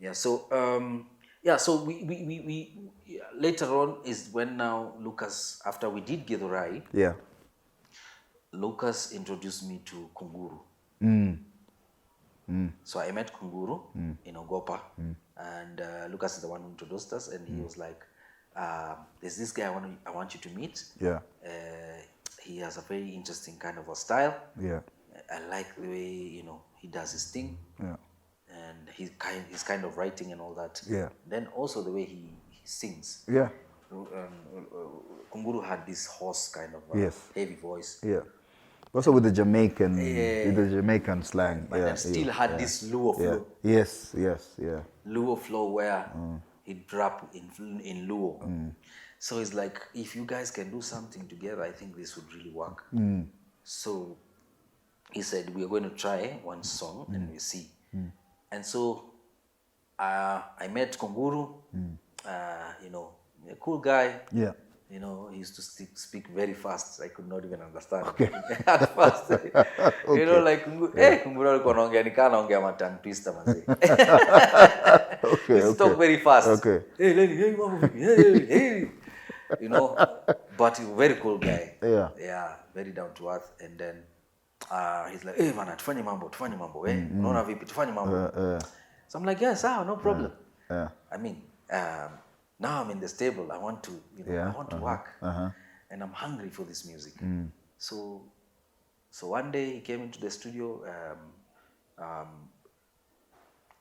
Yeah. So so we later on is when now Lucas, after we did Githurai, Yeah. Lucas introduced me to Kunguru. So I met Kunguru in Ogapa, and Lucas is the one who introduced us, and he was like, "There's this guy I want you to meet. Yeah. He has a very interesting kind of a style. Yeah. I like the way he does his thing, Yeah. and his kind of writing and all that. Yeah. Then also the way he sings. Yeah. Kunguru had this hoarse kind of Yes. heavy voice. Yeah. Also with the Jamaican slang. But then still had this Luo flow. Yes. Yes. Yeah. Luo flow where he'd rap in Luo. So it's like, if you guys can do something together, I think this would really work. So he said, we're going to try one song and we see. And so I met Kunguru, a cool guy. Yeah. He used to speak very fast. I could not even understand at first. Like Kunguru alikuwa anaongea nikaa anaongea tongue twister manzi. He used to talk very fast. Okay. Hey Lenny, hey mama, hey. But he's a very cool guy. Yeah. Yeah, very down to earth. And then he's like, hey man, tufanye mambo, unaona vipi, tufanye mambo. So I'm like, yeah, sawa, no problem. Yeah. I mean, now I'm in the stable. I want to, I want to work, and I'm hungry for this music. So one day he came into the studio.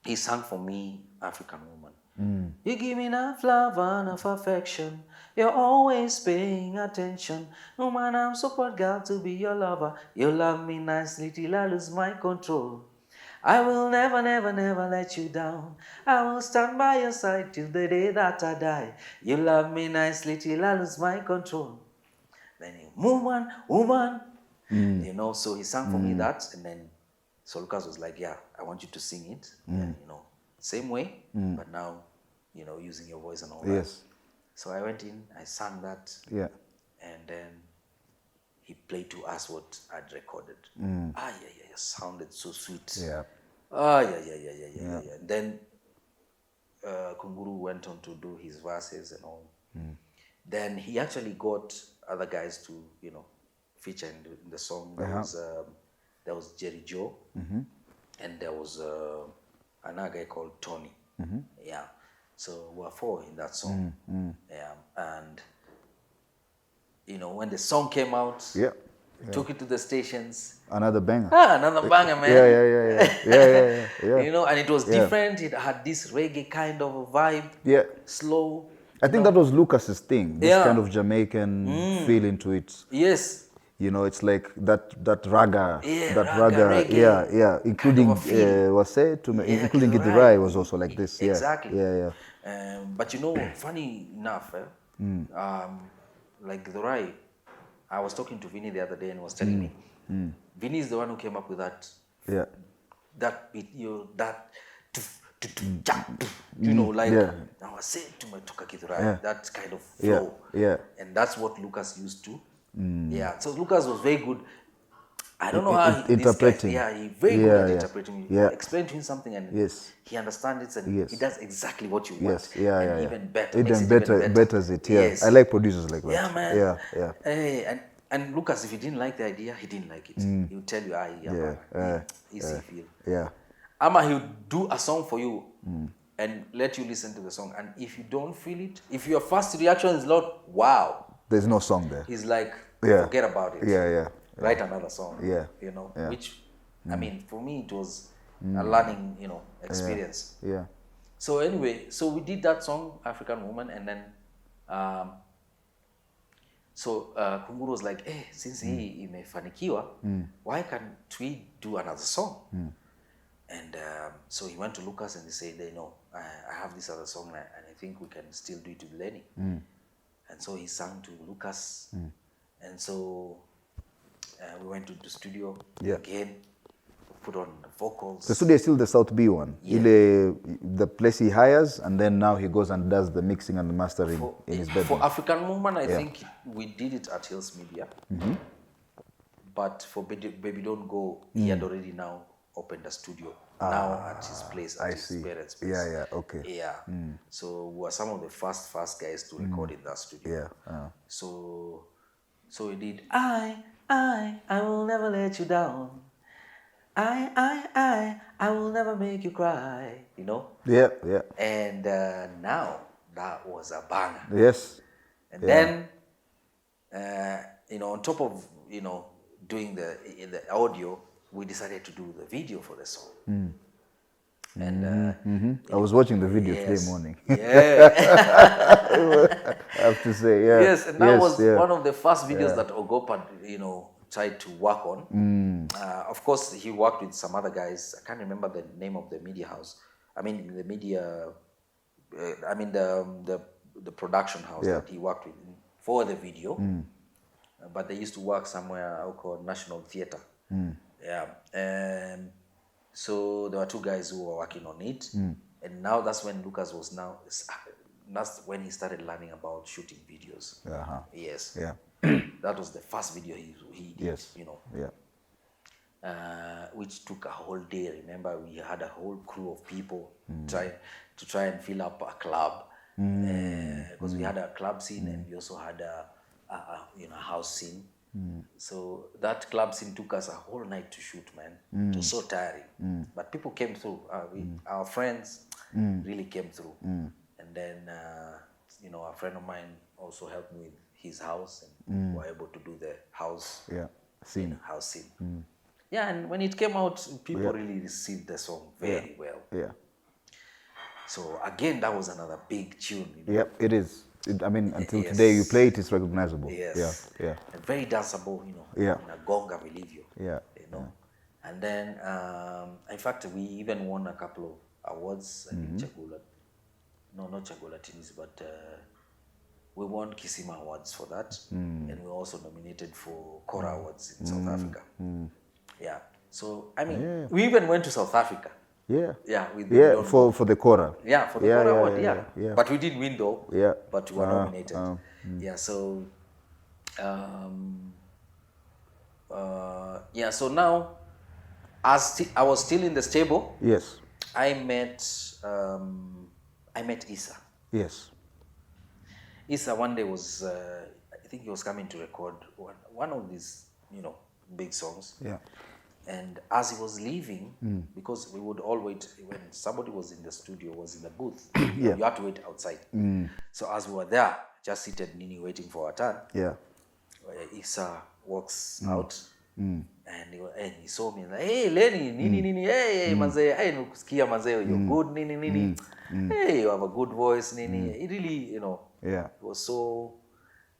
He sang for me, African Woman. You give me enough love and enough affection. You're always paying attention. Woman, I'm so proud, girl, to be your lover. You love me nicely till I lose my control. I will never, never, never let you down. I will stand by your side till the day that I die. You love me nicely till I lose my control. Then woman. So he sang for me that, and then so Lucas was like, yeah, I want you to sing it. And, same way, but now, using your voice and all that. Yes. So I went in, I sang that. Yeah. And then he played to us what I'd recorded. Sounded so sweet. Yeah. Yeah. Then Kunguru went on to do his verses and all. Then he actually got other guys to, feature in the song. There was Jerry Joe, and there was another guy called Tony. Yeah. So we were 4 in that song. Yeah. And when the song came out, took it to the stations. Another banger. Another banger, man. Yeah. And it was different. It had this reggae kind of a vibe. Yeah. Slow. I think that was Lucas's thing. This kind of Jamaican feel into it. Yes. It's like that raga. Yeah, that raga. Yeah. Including including Githurai was also like this. Yeah. Exactly. Yeah. But funny enough, like Githurai, I was talking to Vinny the other day and he was telling me, Vinny is the one who came up with that. Yeah. That beat, that, I was saying to my Tuka Githurai, that kind of flow. Yeah. And that's what Lucas used to. Yeah. So Lucas was very good. I don't know how interpreting. He very good at interpreting. Yeah. Explain to him something and he understands it and he does exactly what you want. Yeah. Even better. Even betters it. Yeah. Yes. I like producers like that. Yeah, man. Yeah. Hey, and Lucas, if he didn't like the idea, he didn't like it. He would tell you, easy feel. Yeah. Ama, he would do a song for you and let you listen to the song. And if you don't feel it, if your first reaction is not, wow. There's no song there. He's like, forget about it. Yeah. Write another song. Yeah. Which, I mean, for me, it was a learning, experience. Yeah. So anyway, so we did that song, African Woman, and then, Kunguru was like, hey, since he imefanikiwa, why can't we do another song? And so he went to Lucas and he said, I have this other song and I think we can still do it with Lenny. And so he sang to Lucas. And so we went to the studio again, put on the vocals. The studio is still the South B one. Yeah. The place he hires, and then now he goes and does the mixing and the mastering in his bedroom. For African Woman, I think we did it at Hills Media. But for Baby Don't Go, he had already now opened a studio now at his place, at his parents' place. Yeah, okay. Yeah. So we were some of the first guys to record in that studio. Yeah. So we did I will never let you down. I will never make you cry. You know? Yeah. And now that was a banger. Yes. And then, on top of, doing the audio, we decided to do the video for the song. And I was watching the video today morning. Yeah. I have to say, yeah. Yes, and that was one of the first videos that Ogapa, tried to work on. Of course, he worked with some other guys. I can't remember the name of the media house. I mean, the media. The production house that he worked with for the video. But they used to work somewhere called National Theatre. Yeah. And so there were two guys who were working on it. And now that's when Lucas was that's when he started learning about shooting videos. Yes. Yeah. That was the first video he did, Yes. Which took a whole day. Remember, we had a whole crew of people to try and fill up a club. Because we had a club scene and we also had a house scene. So that club scene took us a whole night to shoot, man. It was so tiring. But people came through. Our friends really came through. And then, a friend of mine also helped me with his house, and we were able to do the house scene. House scene. Yeah, and when it came out, people really received the song very well. Yeah. So again, that was another big tune. Yep, it is. Until today, you play it, it's recognizable. Yes. Yeah. And very danceable, Yeah. in a gonga vilivyo. Yeah. And then, in fact, we even won a couple of awards. I think Chagula. No, not Chagula Tinis, but we won Kisima Awards for that. And we were also nominated for Kora Awards in South Africa. Yeah. So, we even went to South Africa. Yeah. Yeah. For the Kora. Yeah, for the Kora Award, yeah. But we didn't win though. Yeah. But we were nominated. Yeah, so so now as I was still in the stable, yes, I met Issa. Yes. Issa one day was I think he was coming to record one of these, big songs. Yeah. And as he was leaving, because we would all wait when somebody was in the studio, was in the booth, you had to wait outside. So as we were there, just seated waiting for our turn, Issa walks out and he saw me like, hey Lenny, nini, hey manze, hey nukusikia manze, you're good, nini. Hey, you have a good voice, nini. He really, he was so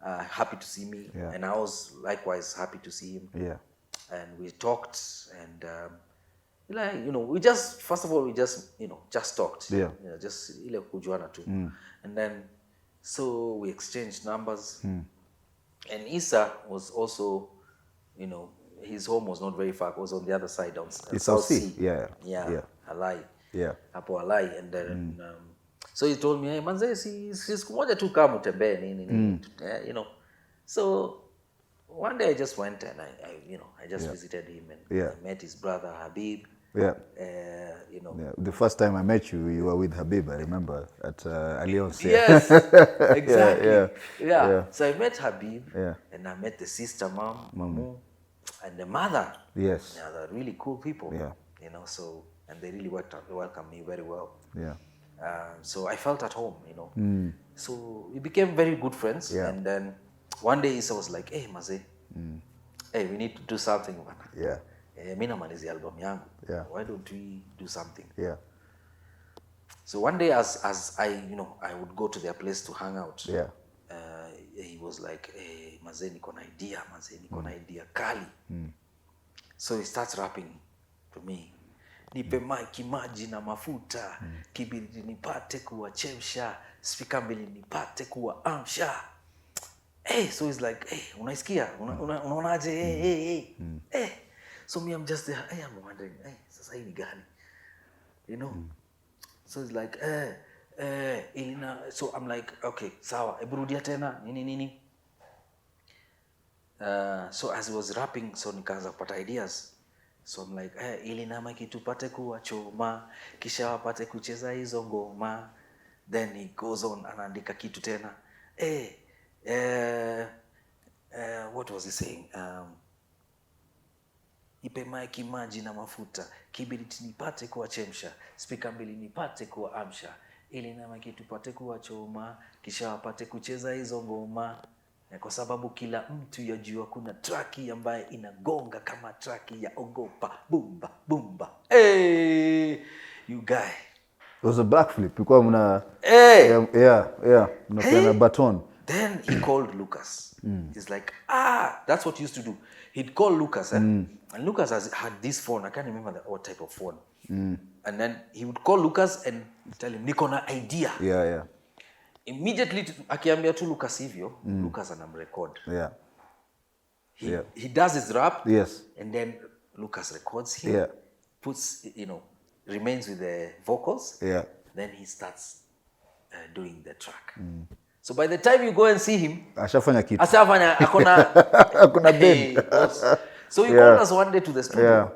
happy to see me, and I was likewise happy to see him. Yeah. And we talked, and we just just talked. Yeah. Just ile kujuana tu. And then so we exchanged numbers. And Issa was also, his home was not very far. It was on the other side, on South Sea. Yeah. Alai. Yeah. Hapo Alai, and then so he told me, hey manze, si siku moja tu kama utembee nini. So one day I just went and I just visited him, and I met his brother Habib. Yeah. The first time I met you, you were with Habib, I remember, at Alliance. Yes, exactly. Yeah. So I met Habib, and I met the sister, Mamu, and the mother. Yes. Yeah, they're really cool people. Yeah. So, and they really welcomed me very well. Yeah. So I felt at home, So we became very good friends. Yeah. And then one day Issa was like, hey, Maze, hey, we need to do something. Yeah. Mina malizi album yangu. Yeah. Why don't we do something? Yeah. So one day as I would go to their place to hang out. Yeah. He was like, hey, Maze, niko na idea kali. So he starts rapping to me. Nipe maji na mafuta, kibiriti nipate kuwachemsha, speaker mbili nipate kuwaamsha. Hey, so he's like, hey, unaisikia? Unaonaje? Hey. So me, I'm just there. Hey, I'm wondering, hey, sasa hii ni gani? So he's like, ilina. So I'm like, okay, sawa, eburudia tena, nini. So as he was rapping, so nikaanza kupata ideas. So I'm like, ili nama kitupate kuwachoma, kisha wapate kucheza hizo ngoma. Then he goes on anaandika kitu tena. What was he saying? Ipe maiki maji na mafuta, kibiriti nipate kuwachemsha, spika mbili nipate kuwaamsha, ili nama kitupate kuwachoma, kisha wapate kucheza hizo ngoma. Kwa sababu kila mtu yajua kuna traki ambaye inagonga kama traki ya Ogopa Bumba Bumba. You guy. It was a backflip. Because mna mna baton. Then he called Lucas. He's like, that's what he used to do. He'd call Lucas, and Lucas had this phone. I can't remember what type of phone. And then he would call Lucas and tell him, niko na idea. Yeah. Immediately akiambia tu Lucas hivyo, Lucas anamrecord. He does his rap. Yes. And then Lucas records him. Yeah. Puts, remains with the vocals. Yeah. Then he starts doing the track. So by the time you go and see him, ashafanya kitu. Akona bend. So he called us one day to the studio.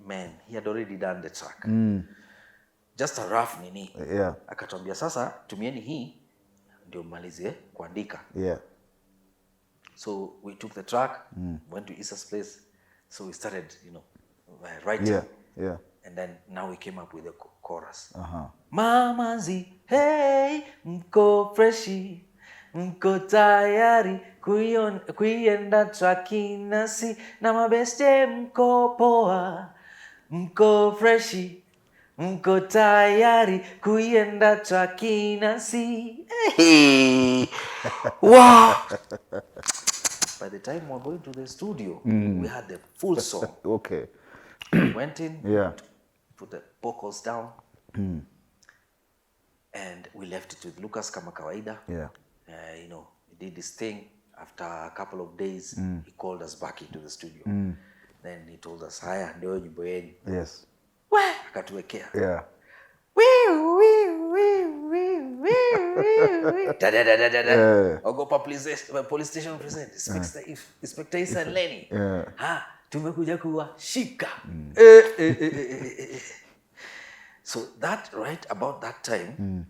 Man, he had already done the track. Just a rough nini. Akatuambia sasa tumieni hii ndio mmalizie kuandika. So we took the track, went to Isa's place. So we started, writing. And then now we came up with the chorus. Mamazi, hey, mko freshi, mko tayari kuienda traki nasi, na mabeste mko poa, mko freshi, mko tayari kuienda traki nasi. Hey. Wow. By the time we were going to the studio, we had the full song. Okay. We went in, put the vocals down, and we left it with Lucas kama kawaida. He did this thing. After a couple of days, he called us back into the studio. Then he told us, haya, ndio nyimbo yenu. Yes. Akatuwekea. Ogapa police station present. Inspector Isa and Lenny. Tumekuja kuwashika. So that right about that time,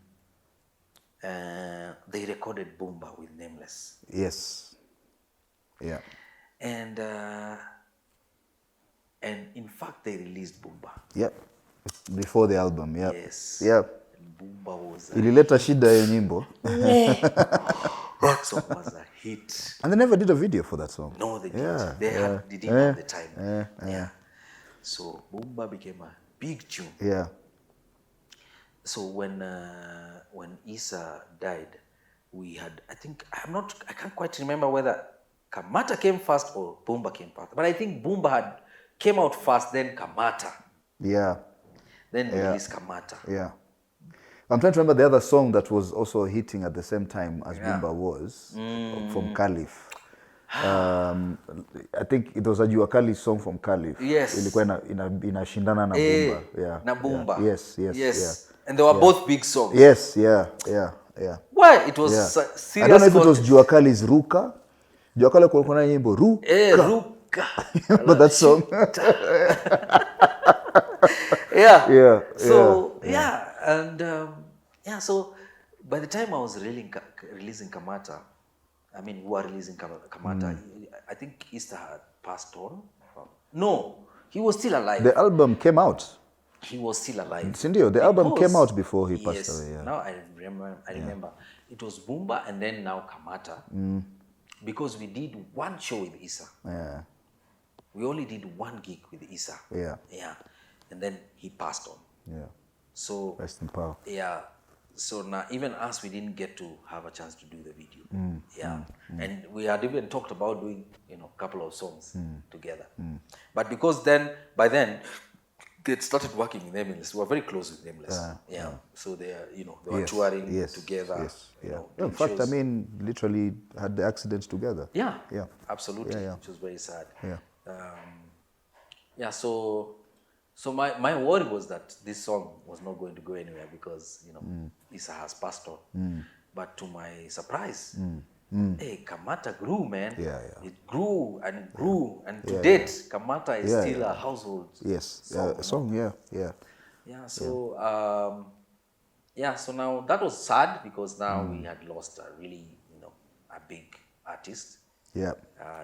they recorded Boomba with Nameless. Yes. And in fact they released Boomba. Before the album. Yes. Boomba was ilileta shida ya nyimbo. That song was a hit. And they never did a video for that song. No, they didn't. They didn't have the time. So Boomba became a big tune. So when Isa died, we had, I can't quite remember whether Kamata came first or Boomba came first. But I think Boomba came out first, then Kamata. Then released Kamata. I'm trying to remember the other song that was also hitting at the same time as Boomba was, from Caliph. I think it was a Jua Kali song from Caliph. Yes. Ilikuwa inashindana na Boomba. Na Boomba. Yes. And they were both big songs. Yes. Why? It was serious. I don't know if it was Jua Kali's Ruka. Jua Kali kulikuwa na nyimbo Ruka. Ruka. But that song. So by the time I was releasing Kamata, we were releasing Kamata, I think Easter had passed on. No, he was still alive. The album came out. He was still alive. Sindio, the album came out before he passed away. Now I remember. It was Boomba and then now Kamata. Because we did one show with Isa. We only did one gig with Isa. And then he passed on. So rest in power. So now even us, we didn't get to have a chance to do the video. And we had even talked about doing, a couple of songs together. But because by then, they had started working with Nameless. We were very close with Nameless. So they were touring together. In fact, shows. Literally had the accidents together. Absolutely. Which was very sad. So my worry was that this song was not going to go anywhere because, Isa has passed on. But to my surprise, Hey, Kamata grew, man. Yeah. It grew and it grew, and to date, Kamata is still a household Yes. song. Song. Yeah. Yeah. So so now that was sad because now we had lost a really, a big artist. Yeah.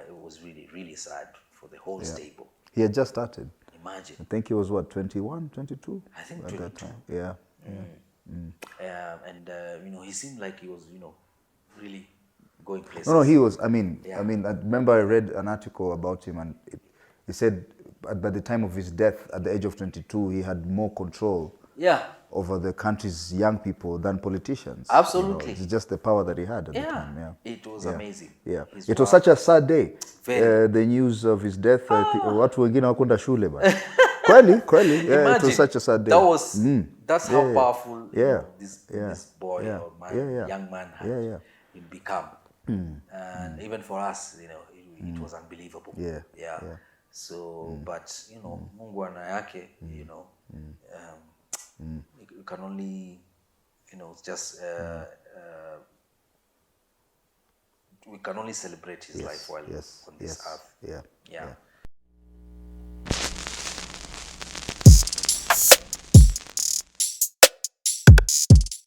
It was really, really sad for the whole stable. He had just started. Imagine. I think he was what, 21, 22? I think at 22. that time. Yeah. And he seemed like he was, really going places. No, he was. I mean, I remember I read an article about him, and he said by the time of his death, at the age of 22, he had more control over the country's young people than politicians. Absolutely. It's just the power that he had at the time. Yeah. It was amazing. Yeah. His It was work. such a sad day. Very. The news of his death, watu wengine hawakwenda shule bana. Kweli. Yeah, Imagine, it was such a sad day. That's how powerful this boy or young man had become. And even for us, it was unbelievable. Yeah. So, but Mungu ana yake, you can only, just we can only celebrate his life while on this earth. Yeah.